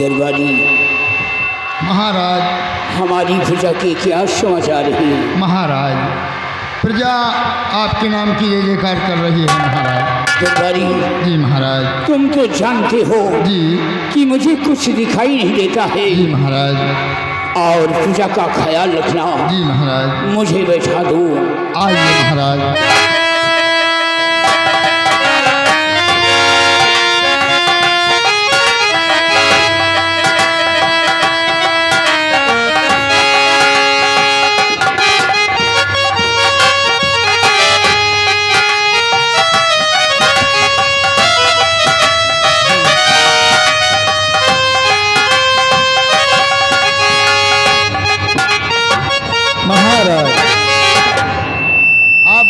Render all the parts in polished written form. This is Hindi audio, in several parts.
दरबारी महाराज, हमारी प्रजा के क्या समाचार हैं? महाराज, प्रजा आपके नाम की जय जयकार कर रही है महाराज। दरबारी जी महाराज। तुम तो जानते हो जी कि मुझे कुछ दिखाई नहीं देता है। जी महाराज। और प्रजा का ख्याल रखना। जी महाराज। मुझे बैठा दो। आइए महाराज।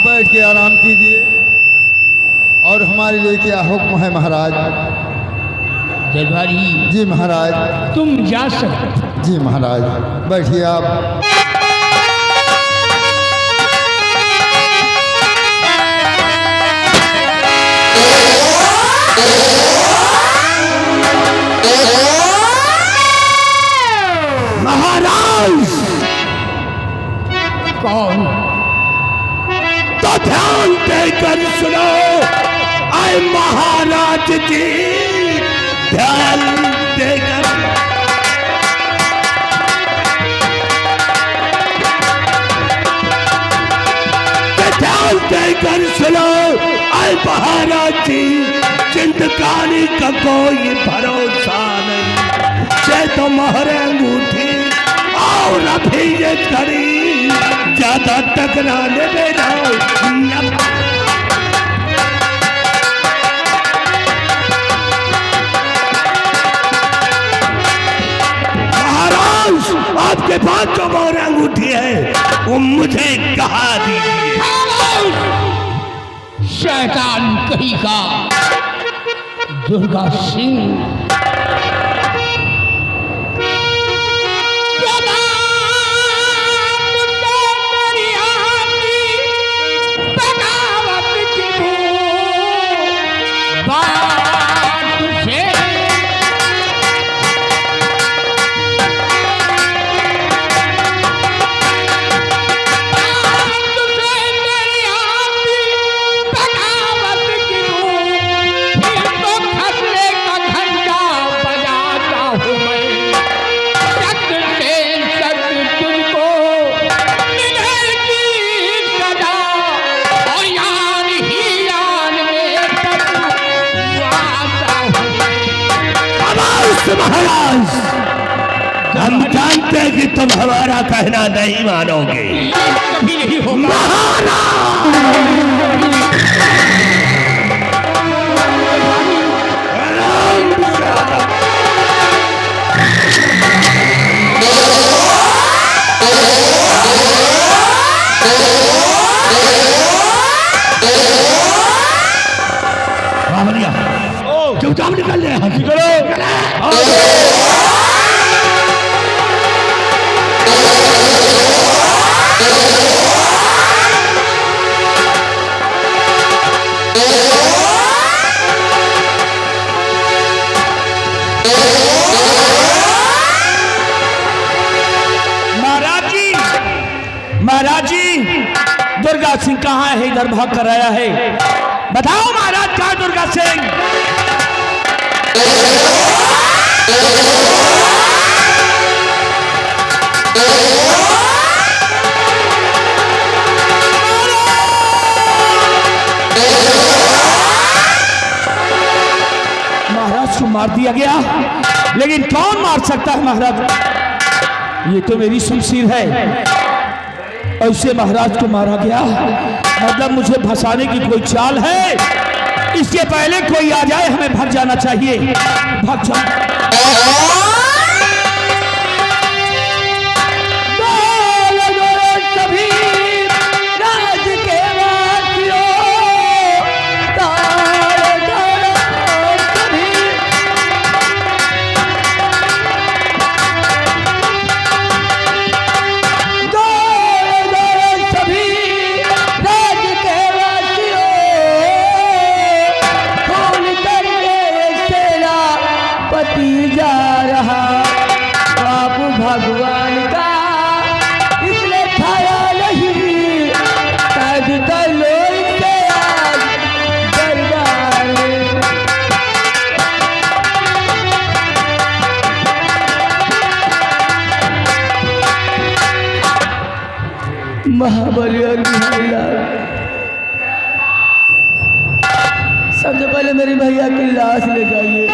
बैठ के आराम कीजिए और हमारे लिए क्या हुक्म है महाराज? दरबारी जी महाराज। तुम जा सकते। जी महाराज, बैठिए आप। महाराज। कौन? तो ध्यान देकर सुनो। आए महाराज जी, ध्यान देकर। ध्यान देकर सुनो। आए महाराज जी, जिंदगानी का कोई भरोसा नहीं। से तो मोहरे अंगूठी और अभी ये करी ज्यादा टकराने देना। महाराज, आपके पास जो मोहर अंगूठी है वो मुझे कहा दीजिए। शैतान कहीं का दुर्गा सिंह। महाराज, हम जानते हैं कि तुम हमारा कहना नहीं मानोगे। कभी नहीं होगा। चुपचाप निकल जाए। महाराज जी, दुर्गा सिंह कहाँ है? इधर भाग कर आया है। बताओ महाराज, कहाँ दुर्गा सिंह? महाराज को मार दिया गया, लेकिन कौन मार सकता है महाराज? ये तो मेरी शमशीर है। ऐसे महाराज को मारा गया, मतलब मुझे फंसाने की कोई चाल है। इसके पहले कोई आ जाए, हमें भाग जाना चाहिए। भाग जाओ। जा महाबली और बिहारी लाल, सबसे पहले मेरे भैया की लाश ले जाइए।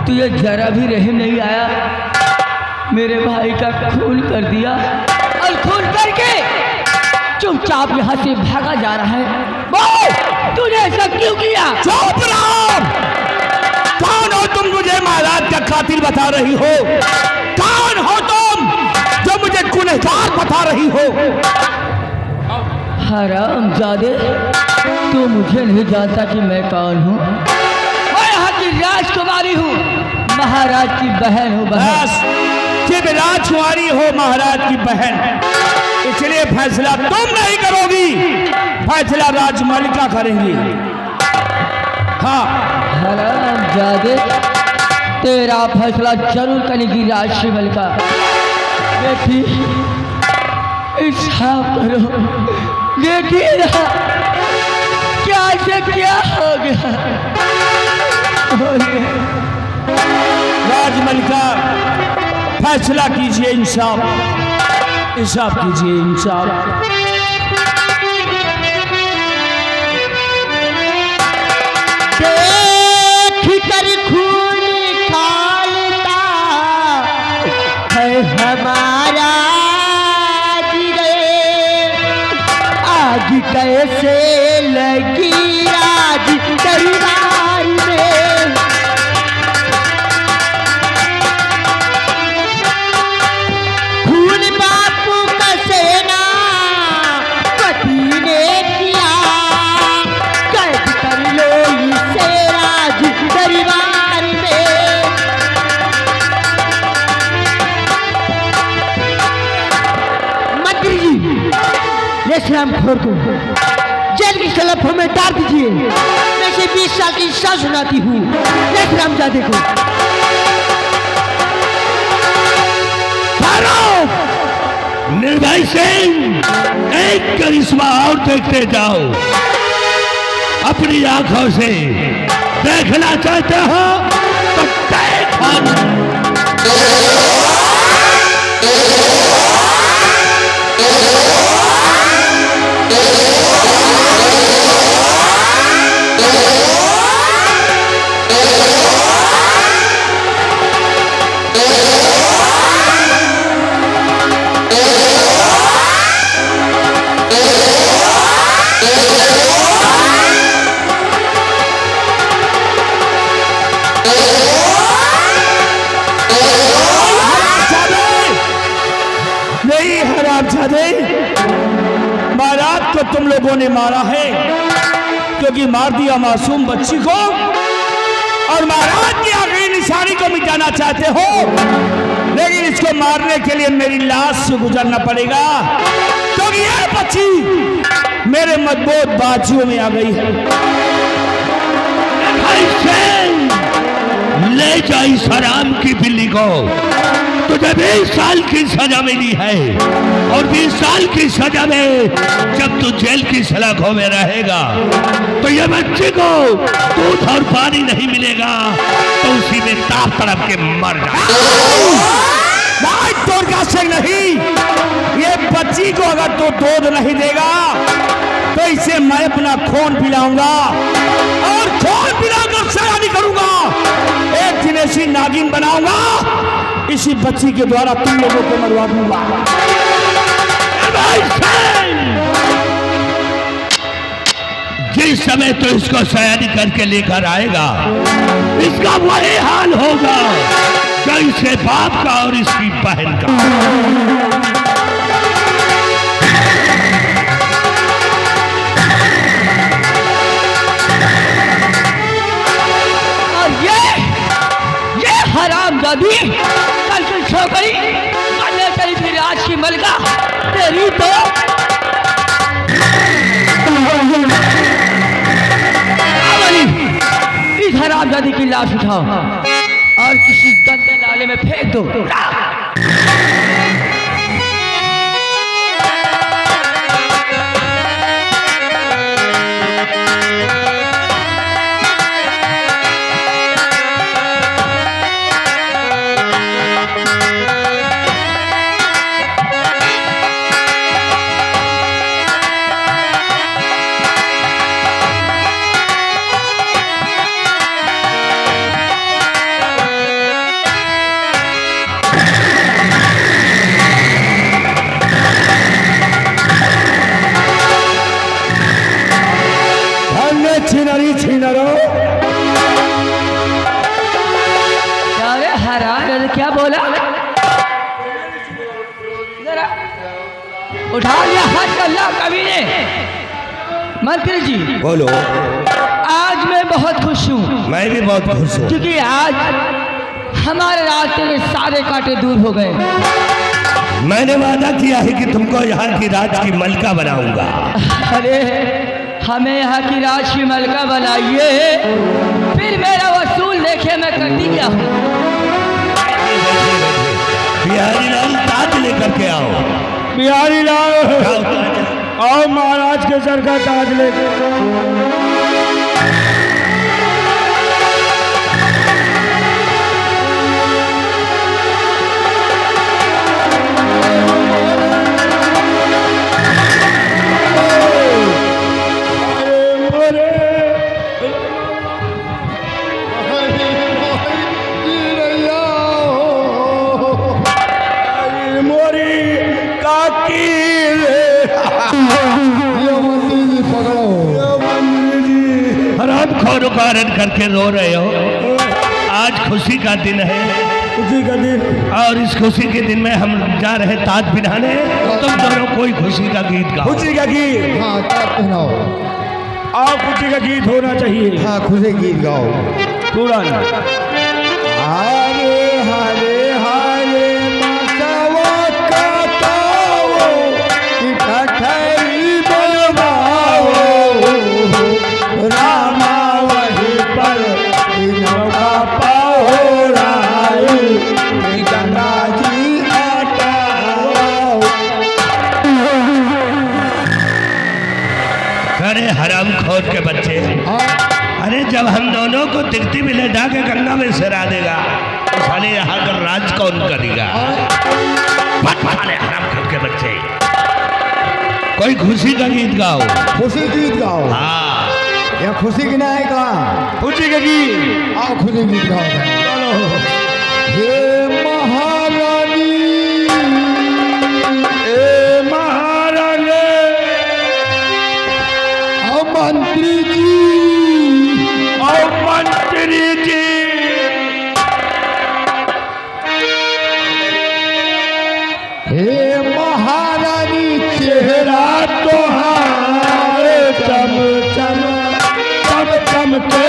तुझे जरा भी रहम नहीं आया, मेरे भाई का खून कर दिया और खून करके चुपचाप यहाँ से भागा जा रहा है। बोल, तूने ऐसा क्यों किया? चुप रहो! कौन हो तुम मुझे महाराज का कातिल बता रही हो? कौन हो तुम जो मुझे गुनहगार बता रही हो? हरामजादे, तू मुझे नहीं जानता कि मैं कौन हूँ। मैं यहाँ की राजकुमारी हूँ, महाराज की बहन हूँ। कि राजकुमारी हो, महाराज की बहन, इसलिए फैसला तुम नहीं करोगी, फैसला राजमलिका करेंगी। हाँ हरामजादे, तेरा फैसला जरूर करेगी राजमलिका। बेटी, इंसाफ करो, देखिए ना क्या से क्या हो गया। राजमलिका, फैसला कीजिए, इंसाफ कीजिए, इंसाफ। देख कर खून खालता है हमारा आग कैसे लगी राज दरबार में। खून बापू का सेना पति ने किया, कैद कर लो इसे राज दरबार में। मंत्री जी, ले श्याम खोर को जेल की सलाखों में डाल दीजिए। मैं से 20 साल की सजा सुनाती हूँ। ले रामजादे को। निर्भय सिंह, एक करिश्मा और देखते जाओ। अपनी आंखों से देखना चाहते हो तो देखो। महाराज को तुम लोगों ने मारा है क्योंकि मार दिया मासूम बच्ची को, और महाराज की आखिरी निशानी को मिटाना चाहते हो, लेकिन इसको मारने के लिए मेरी लाश से गुजरना पड़ेगा, क्योंकि यह बच्ची मेरे मजबूत बाजुओं में आ गई है। ले जा इस हराम की बिल्ली को, तुझे 20 साल की सजा मिली है, और 20 साल की सजा में जब तू जेल की सलाखों में रहेगा तो ये बच्चे को दूध और पानी नहीं मिलेगा, तो उसी में ताप तड़प के मर जाएगा। से नहीं, ये बच्ची को अगर तू दूध नहीं देगा तो इसे मैं अपना खून पिलाऊंगा, और खून पिलाकर सजा नहीं करूंगा, एक दिन ऐसी नागिन बनाऊंगा, इसी बच्ची के द्वारा तुम लोगों को मरवा दूंगा। जिस समय तो इसको सयानी करके लेकर आएगा, इसका वही हाल होगा जैसे बाप का और इसकी बहन का। और ये दादी की लाश उठाओ और किसी गंदे नाले में फेंक दो। छिनरी छिनरो अरे हराम, क्या बोला? जरा उठा लिया हाथ कर ला कभी ने। मंत्री जी बोलो। आज मैं बहुत खुश हूँ। मैं भी बहुत खुश हूँ क्योंकि आज हमारे रास्ते में सारे कांटे दूर हो गए। मैंने वादा किया है कि तुमको यहाँ की राज की मलका बनाऊंगा। अरे हमें यहाँ की राज की मलका बनाइए, फिर मेरा वसूल देखे मैं कर दी क्या हूँ। बिहारी लाल ताज लेकर के आओ। बिहारी लाल आओ महाराज के सर का ताज लेके। खोरो कारण करके रो रहे हो। आज खुशी का दिन है, खुशी का दिन, और इस खुशी के दिन में हम जा रहे ताज पहनाने। तुम दोनों कोई खुशी का गीत गाओ। खुशी का गीत। हाँ ताज पहनाओ। आओ खुशी का गीत होना चाहिए। हाँ खुशी गीत गाओ। पूरा ना। हरे हरे हरे मसवा कटाओ कि कठई बनवाओ रामा वही पर नौका पहोराई गंगा जी हटाओ। अरे हराम खोर के बच्चे, अरे जब हम दोनों को दिखती भी ले जाके गंगा में सिरा देगा तो साले यहाँ का राज कौन करेगा? साले हराम खोर के बच्चे, कोई खुशी का गीत गाओ। खुशी गीत गाओ। हाँ, या खुशी की ना है कहाँ? खुशी का गीत। आओ खुशी गीत गाओ। चलो। हे महारानी, ए महारानी, आओ मंत्री जी, आओ मंत्री जी, हे महारानी चेहरा तोहारे चम चम चम चमके।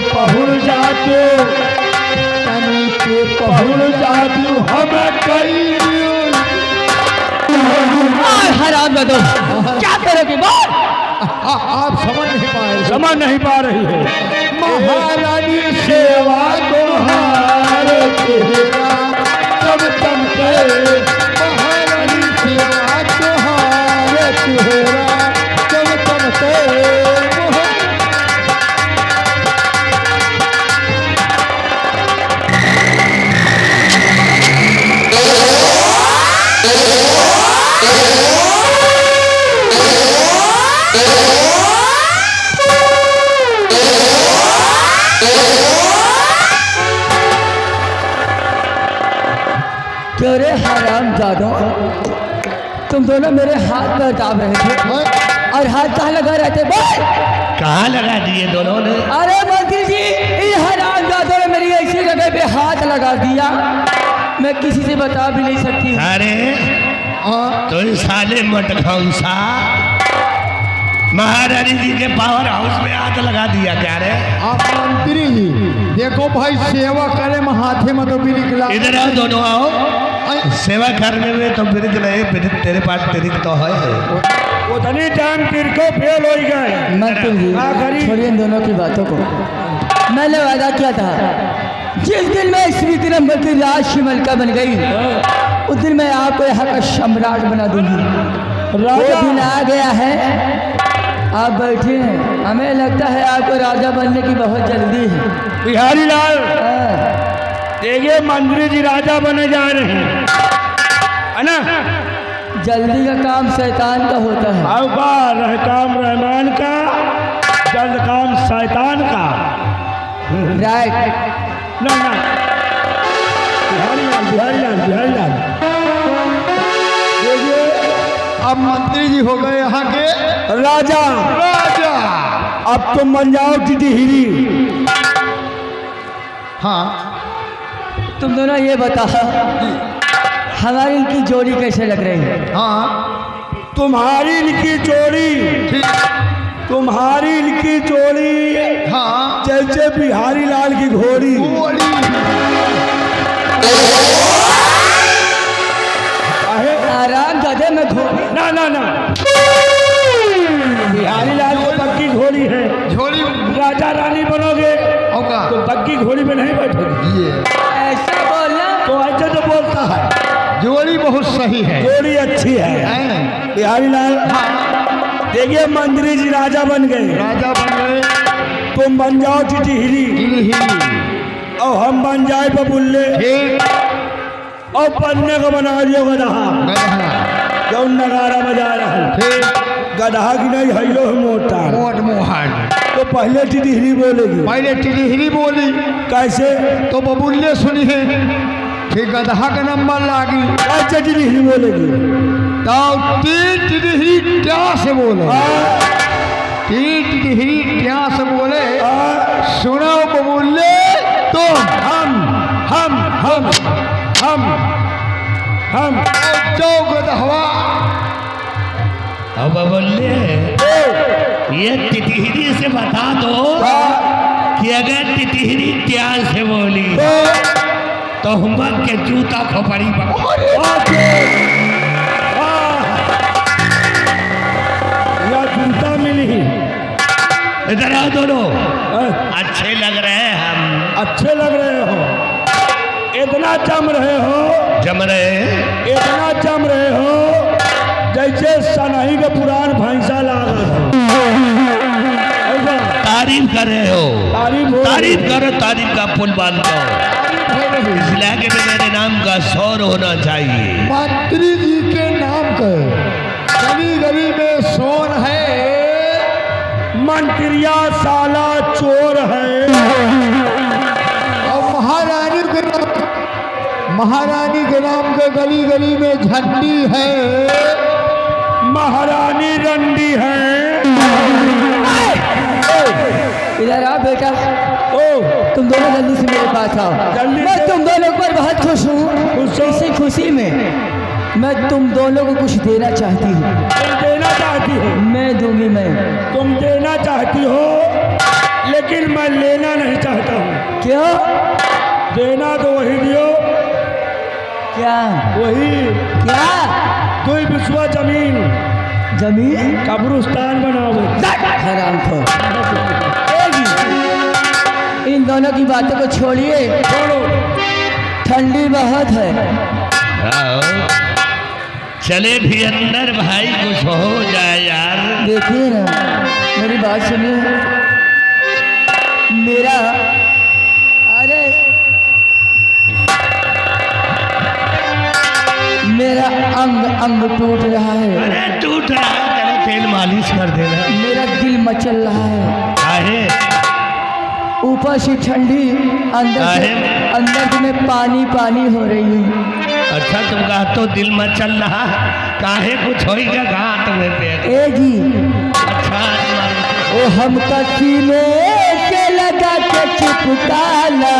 पहुड़ जाते, पहुड़ जाती हमें कई हराम दो, क्या करोगे बोल? आप समझ नहीं पाए। समझ नहीं पा रही है। महारानी सेवा तुम्हारे चेहरा चम चमके। महारानी सेवा तुम्हारे चेहरा चम चमके। अरे हराम जादो, तुम दोनों मेरे हाथ पर दाब रहे थे और हाथ कहाँ लगा रहे थे बोल? कहाँ लगा दिए दोनों ने? अरे मंत्री जी, इन हराम जादो ने मेरी ऐसी जगह पे हाथ लगा दिया, मैं किसी से बता भी नहीं सकती। अरे तो साले मटखौसा महारानी जी के पावर हाउस में हाथ लगा दिया क्या रे? आप मंत्री जी देखो भाई, सेवा करे में हाथे में तो बिरिक ला। इधर आओ, दोनों आओ। सेवा करने में तो बिरिक नहीं, बिरिक तेरे पास बिरिक तो है। उतनी टाइम तिरको फेल हो गए। मंत्री जी छोड़िए इन दोनों की बातों को। मैंने वादा किया था जिस दिन मैं इस विक्रम की राज मलका बन गई उस दिन मैं आपको यहाँ का सम्राट बना दूंगी। वो दिन आ गया है, आप बैठे हैं, हमें लगता है आपको राजा बनने की बहुत जल्दी है। बिहारी लाल हाँ, देखिए मंत्री जी राजा बने जा रहे हैं, है ना? जल्दी का काम शैतान का होता है। अवकार है काम रहमान का, जल्द काम शैतान का। राइट। ना ना बिहारी लाल देखिए अब मंत्री जी हो गए यहाँ के राजा। राजा। अब तुम बन जाओ टिटहिरी। हाँ तुम दोनों ये बता हमारी इनकी जोड़ी कैसे लग रही है? हाँ तुम्हारी इनकी जोड़ी, ठीक। तुम्हारी इनकी जोड़ी हाँ जैसे बिहारी लाल की घोड़ी। आराम गधे में घोड़ी। ना ना ना बिहारी लाल को पक्की घोड़ी है। झोली राजा रानी बनोगे होगा तो पक्की घोड़ी में नहीं बैठोगे। ये ऐसा बोलना तो ऐसे तो बोलता है। जोड़ी बहुत सही है। जोड़ी अच्छी है हैं? बिहारी लाल। देखिए मंत्री जी राजा बन गए, राजा बन गए, तुम बन जाओ टिटहिरी ही और हम बन जाए बबुल्ले ठीक। और पन्ने को बना दियो गदहा गधा जो नगारा बजा रहा है। ठीक। गदहा की नहीं हैलो मोटा। मोट मोहन तो पहले टिटहिरी बोलेगी। पहले टिटहिरी बोली कैसे? तो बबुल्ले सुनी है, फिर गधा का नंबर लागी कैसे टिटहिरी बोलेगी? तो टिटहिरी क्या से बोले, टिटहिरी क्या से बोले, सुनो बबुल्ले तुम हम जो गधवा। अब बोले ये टिटहिरी से बता दो कि अगर टिटहिरी त्याग से बोली तो हम के जूता खोपड़ी या जूता मिली। इधर आओ दोनों, अच्छे लग रहे हैं हम। अच्छे लग रहे हो, इतना जम रहे हो, जम रहे, इतना जम रहे हो जैसे सनही के पुरान भैंसा लागल हो। तारीफ कर रहे हो, तारीफ करो, तारीफ का पुल बांध दो। इस इलाके में मेरे नाम का शोर होना चाहिए। मंत्री जी के नाम का गली गली में सोन है। मंत्रिया साला चोर है। और महारानी के नाम के गली गली में झंडी है। महारानी रंडी है। इधर आओ बेटा, ओ तुम दोनों जल्दी से मेरे पास आओ। जल्दी मैं से। तुम दोनों पर बहुत खुश हूँ। खुश हो? इसी खुशी में मैं तुम दोनों को कुछ देना चाहती हूँ। तुम देना चाहती हो? मैं दूंगी। मैं तुम देना चाहती हो लेकिन मैं लेना नहीं चाहता हूँ। क्यों? देना तो वही दियो, क्या वही क्या? 2 बिस्वा जमीन जमीन कब्रिस्तान बनाओगे। हराम खोर। इन दोनों की बातों को छोड़िए, छोड़ो, ठंडी बहुत है। आओ, चले भी अंदर भाई, कुछ हो जाए यार। देखिए ना, मेरी बात सुनिए। मेरा अरे मेरा अंग अंग टूट रहा है। अरे टूट रहा है, चलो तेल मालिश कर देना। मेरा दिल मचल रहा है। काहे? ऊपर से ठंडी, अंदर से मैं पानी पानी हो रही हूँ। अच्छा तुम कहा तो दिल में चल रहा, काहे कुछ होएगा घाट में पे। ए जी, अच्छा ओ हम सीने से लगा के चिपकाना।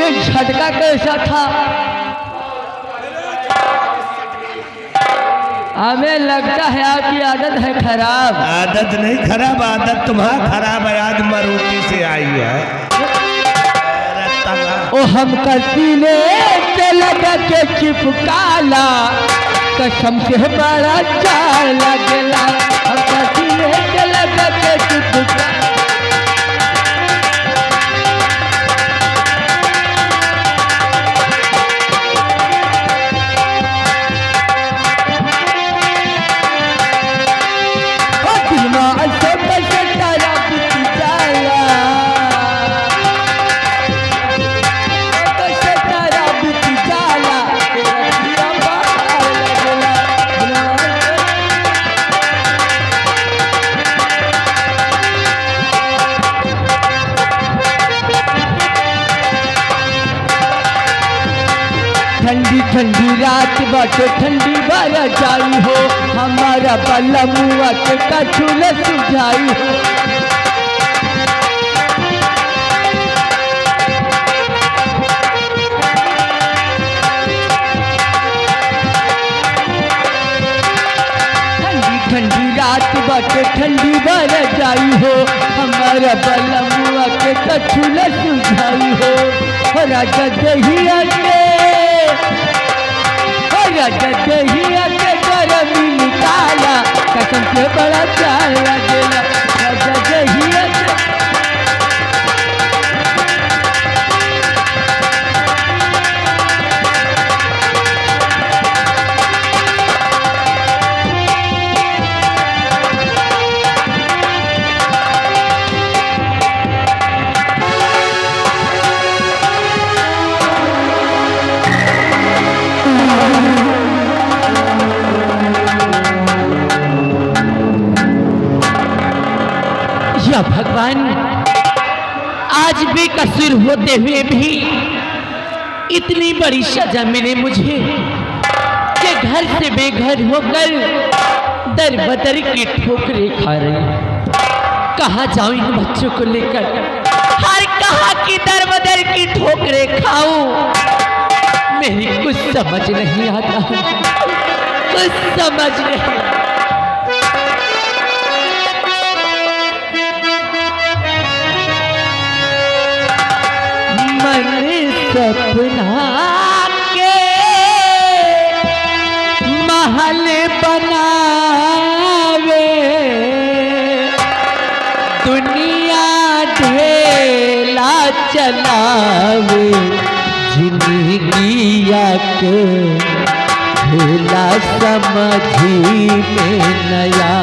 ये झटका कैसा था? हमें लगता है आपकी आदत है खराब। आदत नहीं खराब, आदत तुम्हारा खराब है। आज मरूती से आई है। ओ हम सीने से लगा के चिपकाला, कसम से बड़ा चाल लगला। हम सीने से लगा के चिपकाला। ठंडी ठंडी रात बाटे ठंडी बारा जाई हो, हमारा बल्ला मुआ के कछुल सुझाई हो। ठंडी ठंडी रात बाटे ठंडी बारा जाई हो, हमारा बल्ला मुआ के कछुल सुझाई हो। राजा दहिया के दहिया के गरमी निकाला, कसम से बड़ा चाल लगेला। राजा दहिया के भगवान, आज बेकसूर होते हुए भी इतनी बड़ी सजा मिले मुझे कि घर से बेघर होकर दर बदर की ठोकरें खा रही। कहाँ जाऊं इन बच्चों को लेकर, हर कहाँ की दर बदर की ठोकरें खाऊं, मेरी कुछ समझ नहीं आता, कुछ समझ नहीं। सपना के महल बनावे, दुनिया ढेला चलावे, जिंदगिया के ढेला समझी में नया,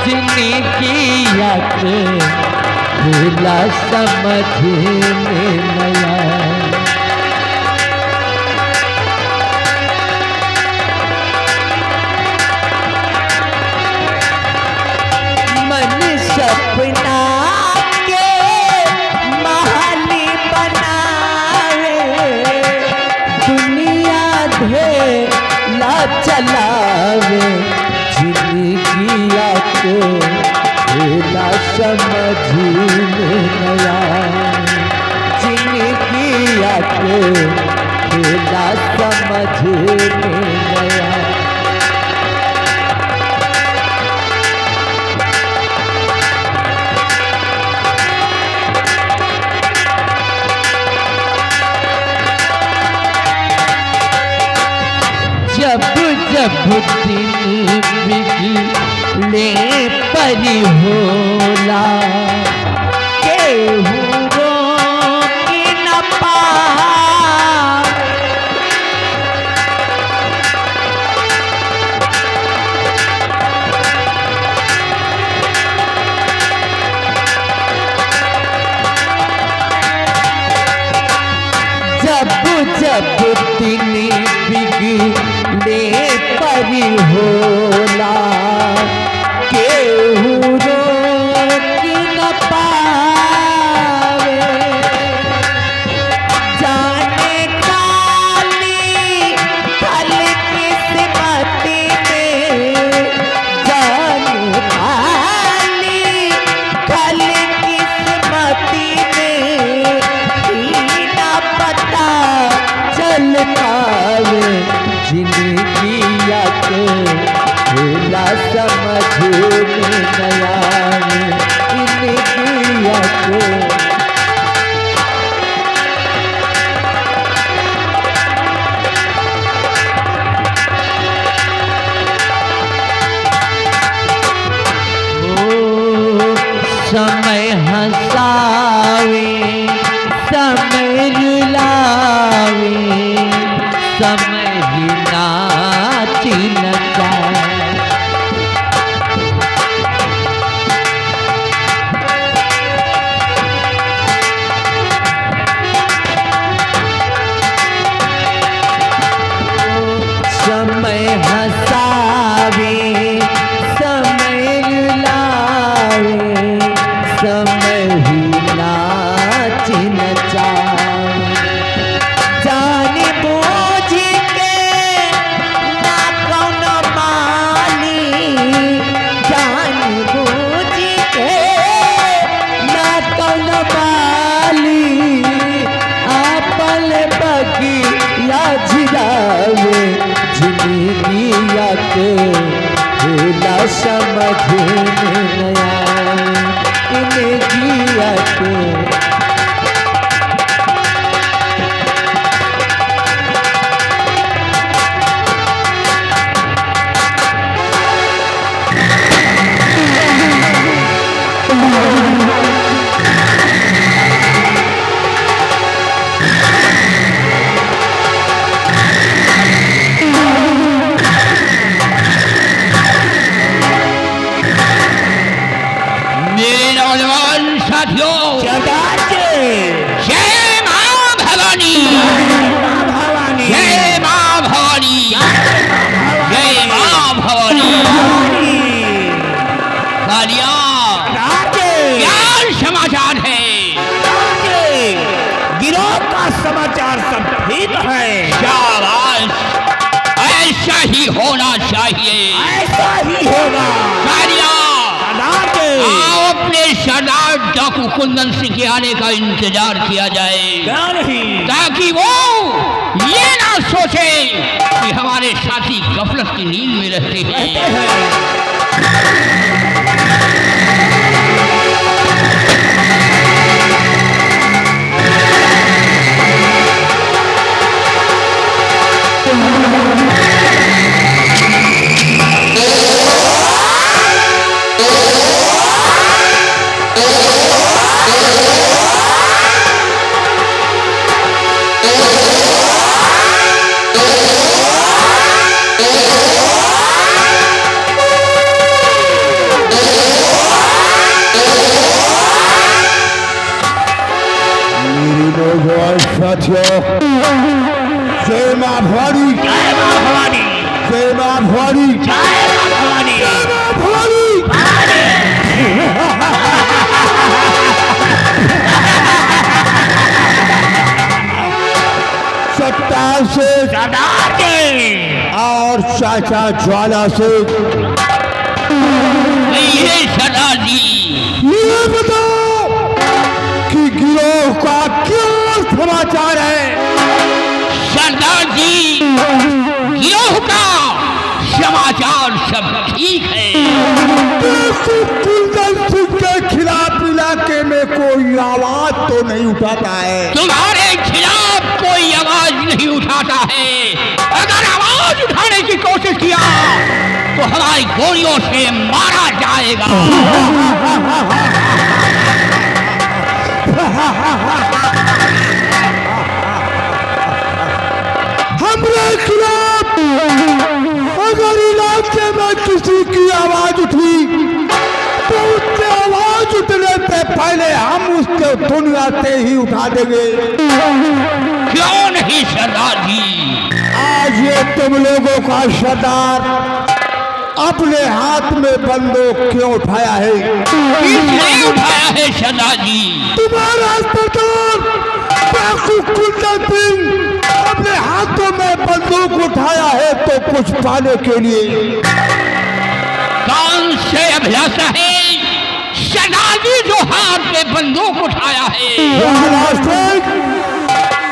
जिंदगिया के ढेला समझ में नया। मन सपना के महल बनावे, दुनिया ढेला चलावे, जिंदगिया के ढेला समझी में नया, जिंदगिया के ढेला समझ में नया। जब जब दिन बिगड़े परी होला, केहू रोकी न पाए, जब जब दिन बिगड़े परी होला, केहू रोकी न पावे, जाने काली फल किस्मती में, जाने काली फल किस्मती में, ही ना जिंदगिया के खेला समझ में नया जिंदगिया के। समय हंसावे समय रुलावे समय ही नाची नचाए। समय हंसावे समय रुलावे समय ही नाची नचाए। जाने बूझ के ना कौनो माली, जाने बूझ के ना कौनो माली, आपन बगिया झिलावे जिंदगिया के खेला समझ में नया जिंदगिया के। मेरे नौजवान साथियों, जय मां भवानी, जय मां भवानी, जय मां भवानी। कालिया, क्या समाचार है? गिरोह का समाचार सब ठीक है। शाबाश, ऐसा ही होना चाहिए, ऐसा ही होगा। कालिया, आओ अपने सरदार डाकू कुंदन सिंह के आने का इंतजार किया जाए, क्या नहीं, ताकि वो ये ना सोचे कि हमारे साथी गफलत की नींद में रहते हैं। साथियों, जय मां भवानी, जय मां भवानी, जय मां भवानी, जय मां भवानी, जय मां भवानी। सत्तार से सरदार के और चाचा ज्वाला से ये सरदार जी, ये बताओ कि गिरोह का क्या समाचार है? सरदार जी, गिरोह का समाचार सब ठीक है। कुंदन सिंह के खिलाफ इलाके में कोई आवाज तो नहीं उठाता है? तुम्हारे खिलाफ कोई आवाज नहीं उठाता है। अगर आवाज उठाने की कोशिश किया तो हमारी गोलियों से मारा जाएगा। हमारे खिलाफ अगर इलाके में किसी की आवाज उठी तो उससे आवाज उठने से पहले हम उसके दुनिया से ही उठा देंगे। क्यों नहीं सरदार जी? आज ये तुम लोगों का सरदार अपने हाथ में बंदूक क्यों उठाया है? किसने उठाया है सरदार जी? तुम्हारा सरदार डाकू कुंदन सिंह अपने हाथों में बंदूक उठाया है तो कुछ पाने के लिए। कौन से अभिलाषा है सरदार जी जो हाथ में बंदूक उठाया है?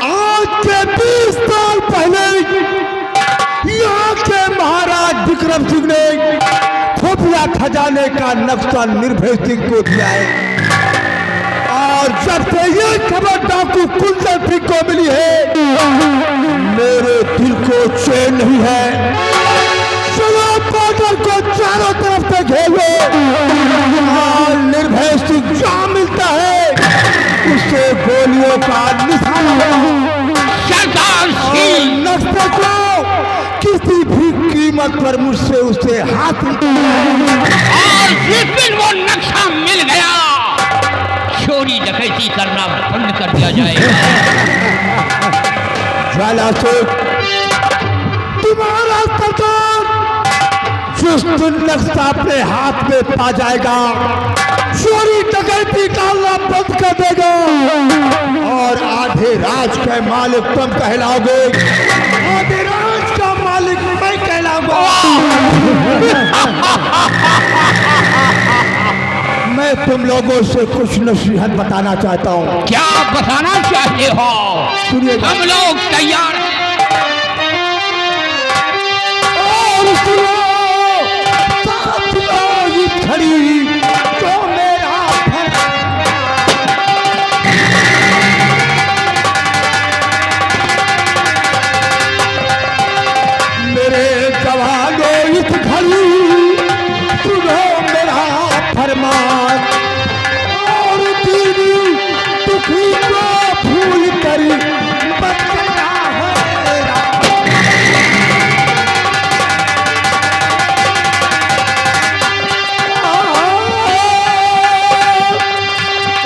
आज से 20 साल पहले खजाने का नक्शा निर्भय सिंह को दिया है। और जब से ये खबर डाकू कुंदन सिंह को मिली है, मेरे दिल को चैन नहीं है। चलो बॉर्डर को चारों तरफ से घेरो और निर्भय सिंह जहाँ मिलता है उससे गोलियों का निशाना नक्शे को किसी भी कीमत पर मुझसे उसे हाथ और जिस दिन वो नक्शा मिल गया, चोरी डकैती करना बंद कर दिया जाएगा। ज्वाला से तुम्हारा सरदार जिस दिन नक्शा अपने हाथ में पा जाएगा, चोरी डकैती डालना बंद कर देगा और आधे राज के मालिक तुम कहलाओगे, आधे राज का मालिक मैं कहलाऊंगा। मैं तुम लोगों से कुछ नसीहत बताना चाहता हूँ। क्या बताना चाहते हो? सुनिएगा। हम लोग तैयार हैं। और सुनो, साथियों, ये घड़ी जो मेरा मेरे जवानों, इस घड़ी सुनो मेरा फरमान और दीदी दुखी को भूल कर बचना है।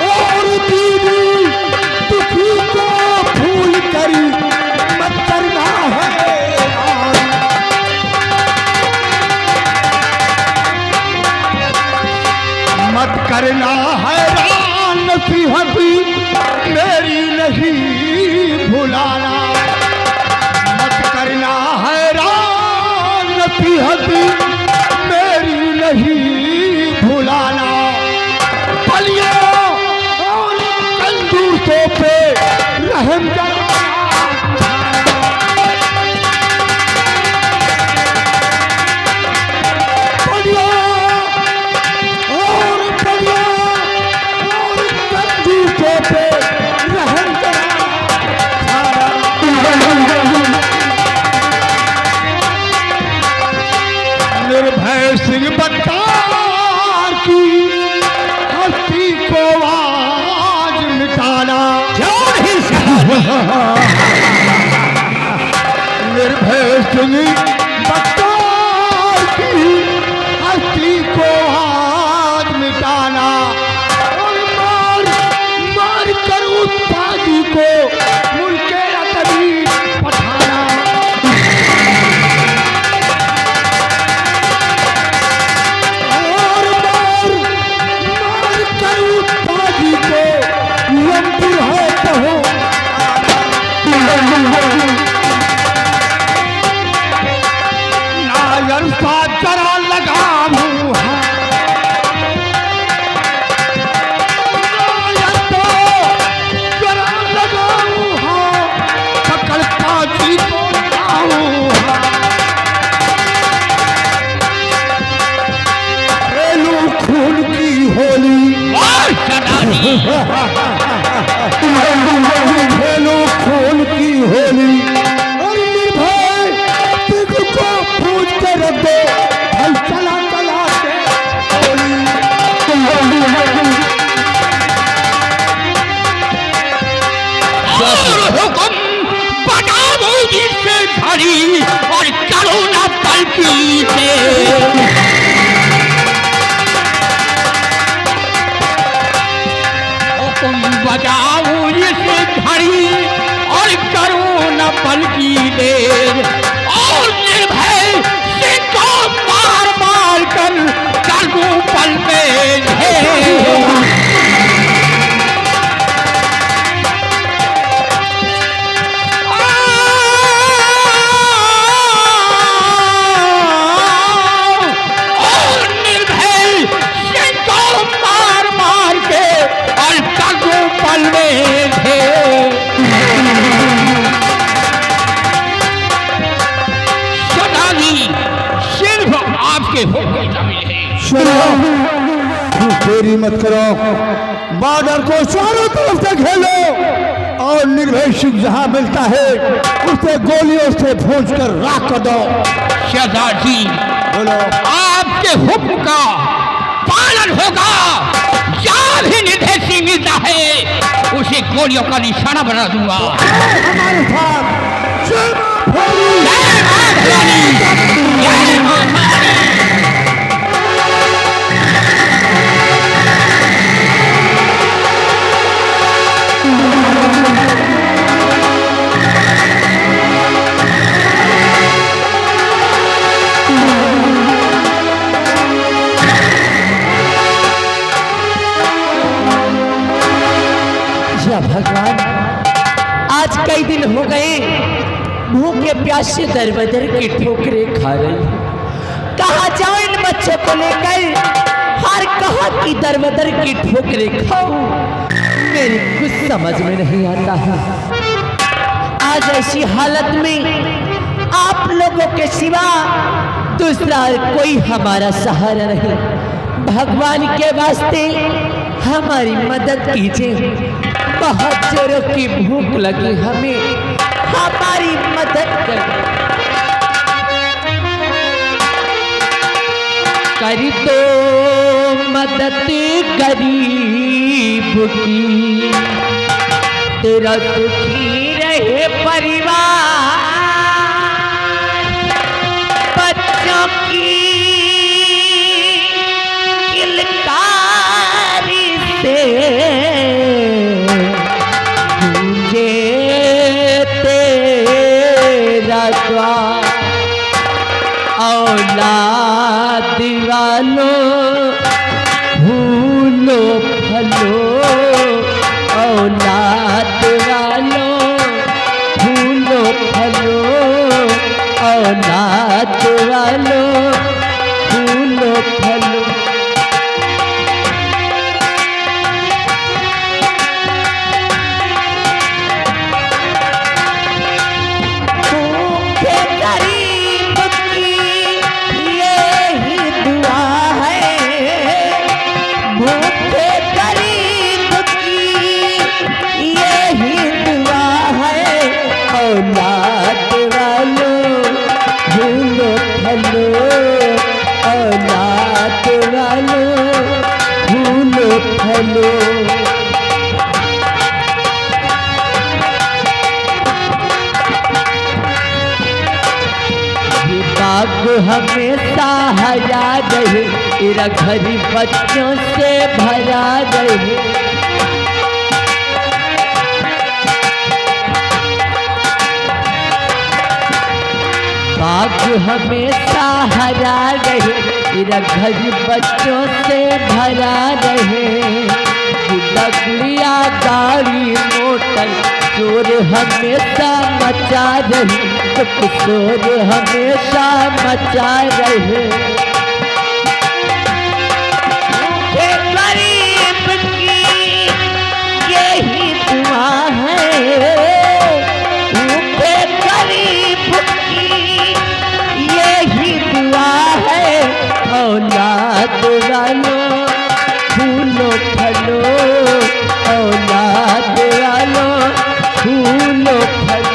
और दीदी दुखी को भूल कर मत करना है। मत करना हैरान, नसीहत मेरी नहीं भुलाना। मत करना हैरान, नसीहत मेरी नहीं भुलाना। बलियों और कंजूसों पे रहम करना। बलियों और बलियों और कंजूसों पे रहम करना। निर्भय सिंह बत्तार की हस्ती को आज मिटाना। निर्भय सिंह बत्तार की हस्ती को आज मिटाना और मार मार कर उस बाजी को मुल्के अकबीर पठाना। और मार मार कर उस बाजी को लंबी है कहो। नायर सा जरा लगाऊं नायर तो जरा लगाऊं पकड़ पाजी को लाऊं। खेलूं खून की होली, खेलूं खून की होली और निर्भय सिंह को पूछ के रख दो। हल चला चला के होली। और हुक्म बताओ जिससे घड़ी और करो ना पलकी से। हुक्म बजाओ जिससे घड़ी और करो न पलकी देर और निर्भय से को मार मार कर दूं पल में ढेर। देरी मत करो, बॉर्डर को चारों तरफ से घेरो और निर्भय सिंह जहां मिलता है उसे गोलियों से भूंज कर राख कर दो। शहजाद जी, बोलो। आपके हुक्म का पालन होगा। जहाँ भी निर्भय सिंह मिलता है उसे गोलियों का निशाना बना दूंगा। हमारे साथ जय मां भवानी। जय मां भवानी, जय मां भवानी। भगवान, आज कई दिन हो गए भूखे प्यासे दर बदर की ठोकरें खा रही। कहाँ जाऊं इन बच्चों को लेकर, हर कहाँ की दर बदर की ठोकरें खाऊं, मेरी कुछ समझ में नहीं आता है। आज ऐसी हालत में आप लोगों के सिवा दूसरा कोई हमारा सहारा नहीं। भगवान के वास्ते हमारी मदद कीजिए। बहुत जोरों की भूख लगी हमें, हमारी मदद करें। कर दो मदद गरीब की, तेरा सुखी रहे परिवार। बच्चों की किलकारी से औलाद वालों भूलो फलो, औलाद वालों भूलो फलो, औलाद वालों भूलो फलो। बाग हमेशा हरा रहे, तेरा घर बच्चों से भरा रहे। बाग हमेशा हरा रहे, तेरा घर बच्चों से भरा रहे। गुड़िया गाड़ी मोटर शोर हमेशा मचा रहे, शोर हमेशा मचा रहे। गरीब की यही दुआ है, भूखे गरीब की यही दुआ है। औलाद वालों फूलो फलो, औलाद वालों फूलो फलो।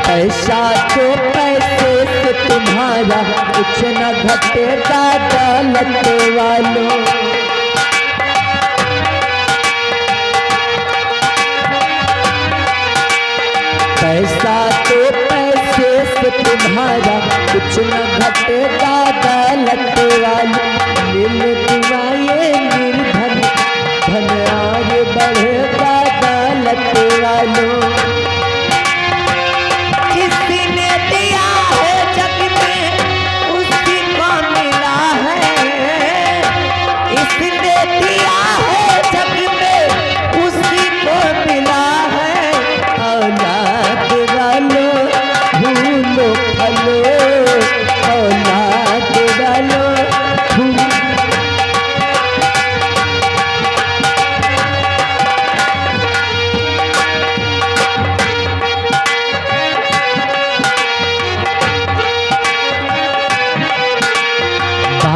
पैसा तो पैसे से तुम्हारा कुछ न घटेगा दौलत वालों। पैसा तो पैसे से तुम्हारा कुछ न घटेगा दौलत वालों। दिल दिवाए निर्धन धन और बढ़ेगा दौलत वालों। जिसने दिया है जग में उसी को मिला है, इसने दिया है जग में उसी को मिला है। औलाद वालों फूलो फलो, औलाद वालों फूलो।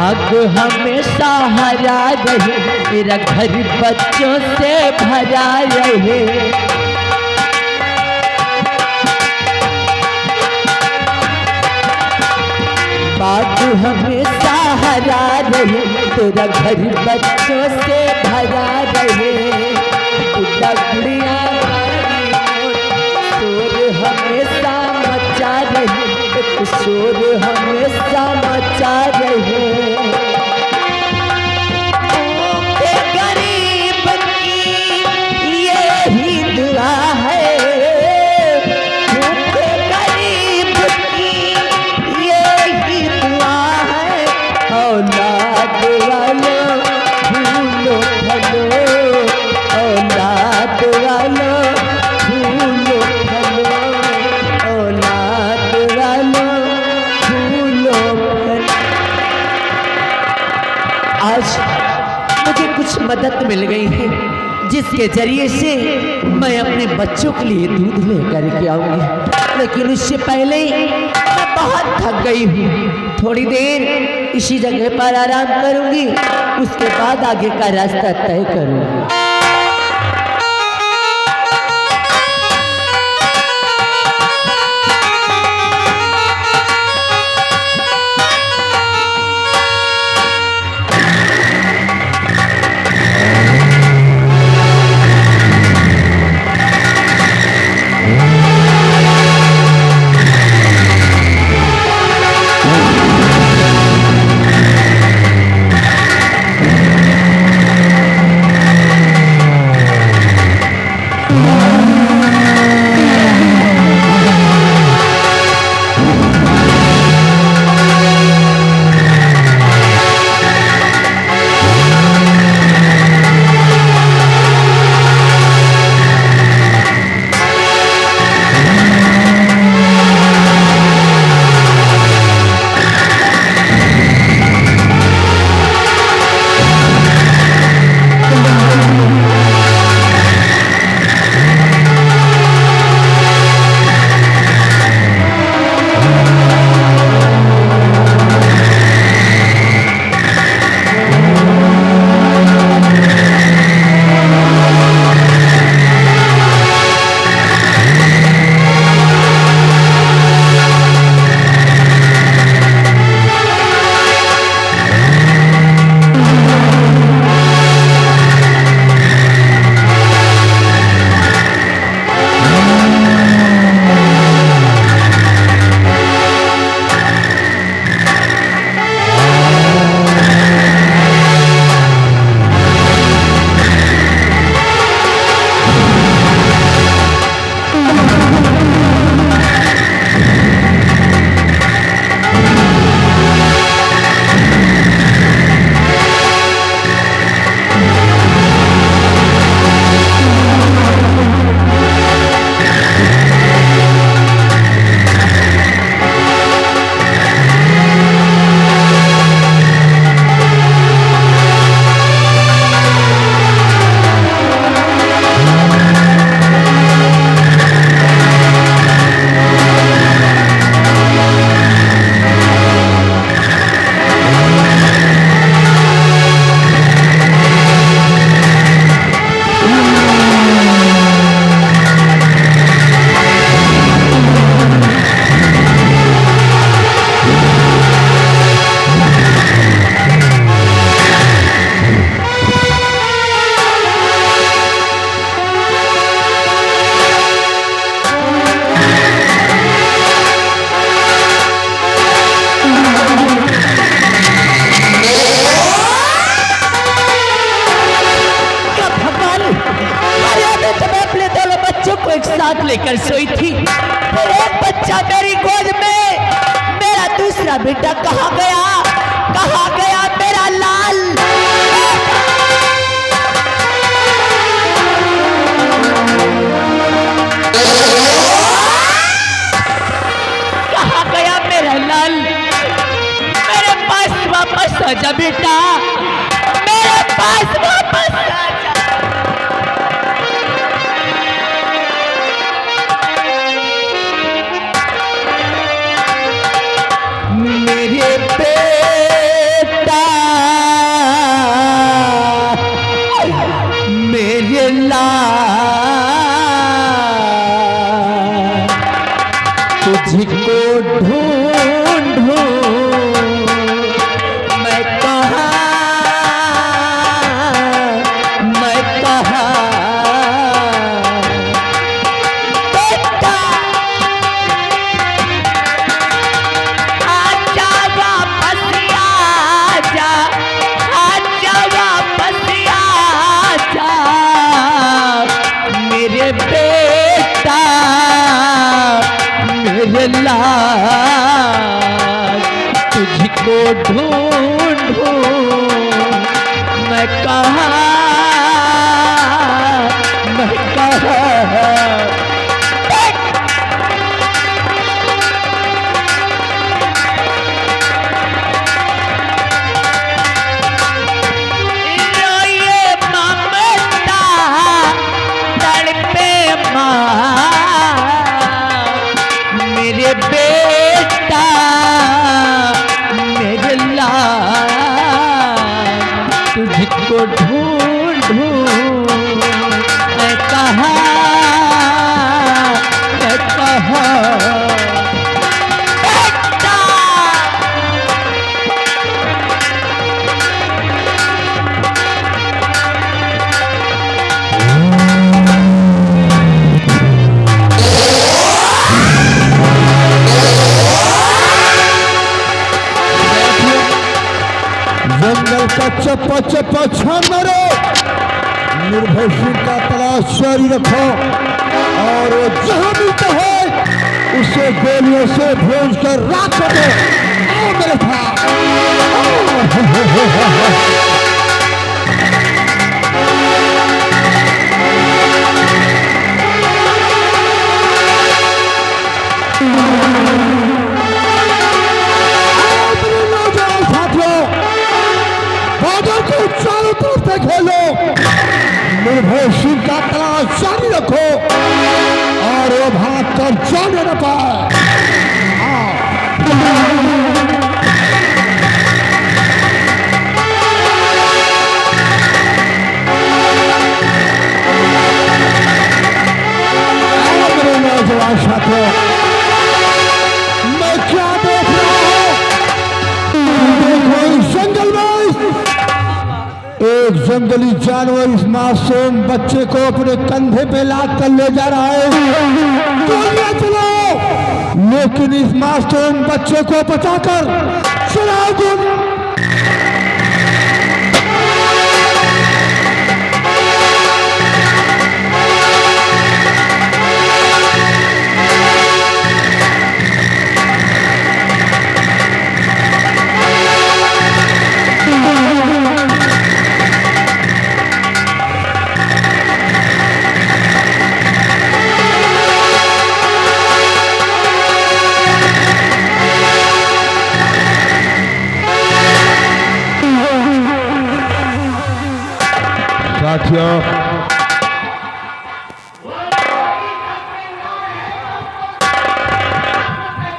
बाग हमेशा हरा रहे, मेरा घर बच्चों से भरा रहे। बाग हमेशा हरा रहे, तेरा घर बच्चों से भरा रहे। लकड़ियाँ शोर हमेशा मचा रहे, शोर हमेशा मचा रहे। भूखे गरीब की यही दुआ है, भूखे गरीब की यही दुआ है। औलाद वालों फूलो फलो, औलाद वालों फूलो फलो, औलाद वालों फूलो फलो। आज मुझे कुछ मदद मिल गई है, जिसके जरिए से मैं अपने बच्चों के लिए दूध लेकर के आऊंगी। लेकिन उससे पहले मैं बहुत थक गई हूँ, थोड़ी देर इसी जगह पर आराम करूंगी, उसके बाद आगे का रास्ता तय करूंगी। लेकर सोई थी, फिर एक बच्चा मेरी गोद में, मेरा दूसरा बेटा कहाँ गया मेरा लाल। कहाँ गया मेरा लाल, मेरे पास वापस आ जा बेटा, मेरे पास वापस आ जा। मेरे बेटा तुझको ढूंढूं मैं कहाँ मेरे बेटा मेरे लाल तुझको ढूंढूं मैं कहाँ जंगल का चप्पा चप्पा छान मारो, निर्भय सिंह का तलाश जारी रखो और वो जहां भी कहे उसे गोलियों से भेज कर राख दो। आओ मेरे साथ। चारों तरफ से खेलो, निर्भय सिंह का तलाश जारी रखो और वो भाग कर जाने न पाए। मेरे नौजवान साथियों, मैं क्या देख रहा हूँ? देखो इस जंगल में एक जंगली जानवर इस मासूम बच्चे को अपने कंधे पे लाद कर ले जा रहा है। गोलियां चलाओ, लेकिन इस मासूम बच्चे को बचाकर चलाओ गोली। साथियों,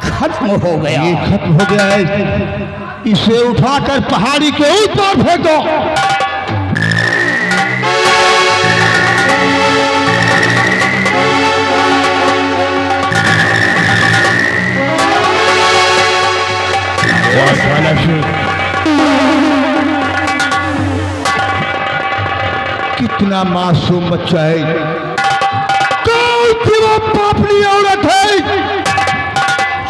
खत्म हो गया। ये खत्म हो गया है। इसे उठाकर पहाड़ी के ऊपर फेंक दो। कितना मासूम बच्चा है। कौन सी वो पापड़ी औरत है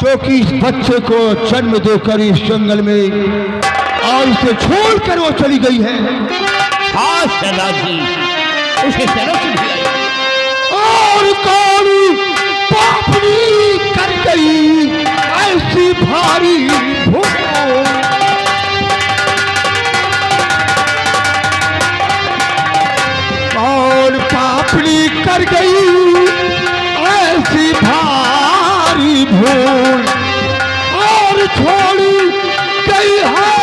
जो कि इस बच्चे को जन्म देकर इस जंगल में और इसे छोड़कर वो चली गई है? हाँ सरदारजी, उसे चलो और कौन पापड़ी कर गई ऐसी भारी भूख? और पापड़ी कर गई ऐसी भारी भूल और छोड़ी गई है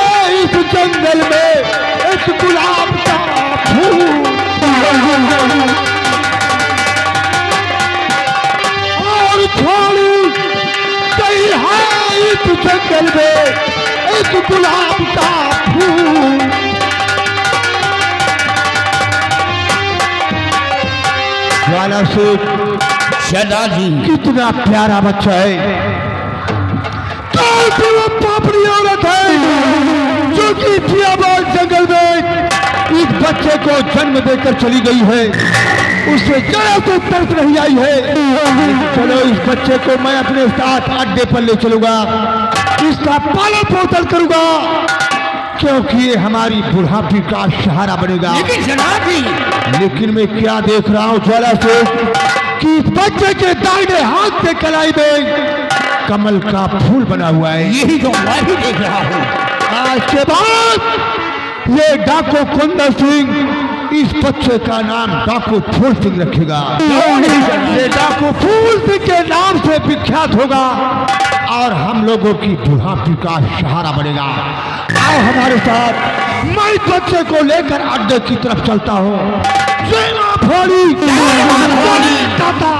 इस जंगल में एक गुलाब का फूल। और छोड़ी गई है इस जंगल में एक गुलाब का फूल। ज्वाला से सरदारजी, कितना प्यारा बच्चा है। कौन सी वो पापड़ी औरत है जो कि थियाबाद जंगल में इस बच्चे को जन्म देकर चली गई है? उसे जरा तो तरस नहीं आई है। चलो इस बच्चे को मैं अपने साथ अड्डे पर ले चलूंगा, इसका पालन पोषण करूंगा, क्योंकि ये हमारी बुढ़ापी का सहारा बनेगा। लेकिन मैं क्या देख रहा हूँ ज्वाला से कि इस बच्चे के दाहिने हाथ से कलाई में कमल का फूल बना हुआ है। यही तो मैं भी देख रहा हूँ। आज के बाद ये डाकू कुंदन सिंह इस बच्चे का नाम डाकू फूल सिंह रखेगा। ये डाकू फूल सिंह के नाम से विख्यात होगा और हम लोगों की बुढ़ापी का सहारा बनेगा। आओ हमारे साथ, मैं इस बच्चे को लेकर अड्डे की तरफ चलता हूँ। सेना फोड़ी टाटा।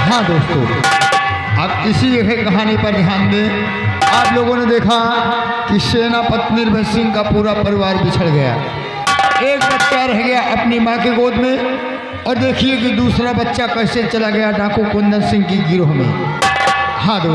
हाँ दोस्तों, अब इसी एक कहानी पर ध्यान दें। आप लोगों ने देखा कि सेनापति निर्भय सिंह का पूरा परिवार बिछड़ गया। एक बच्चा रह गया अपनी माँ के गोद में, और देखिए कि दूसरा बच्चा कैसे चला गया डाकू कुंदन सिंह की गिरोह में। हाँ दोस्तों।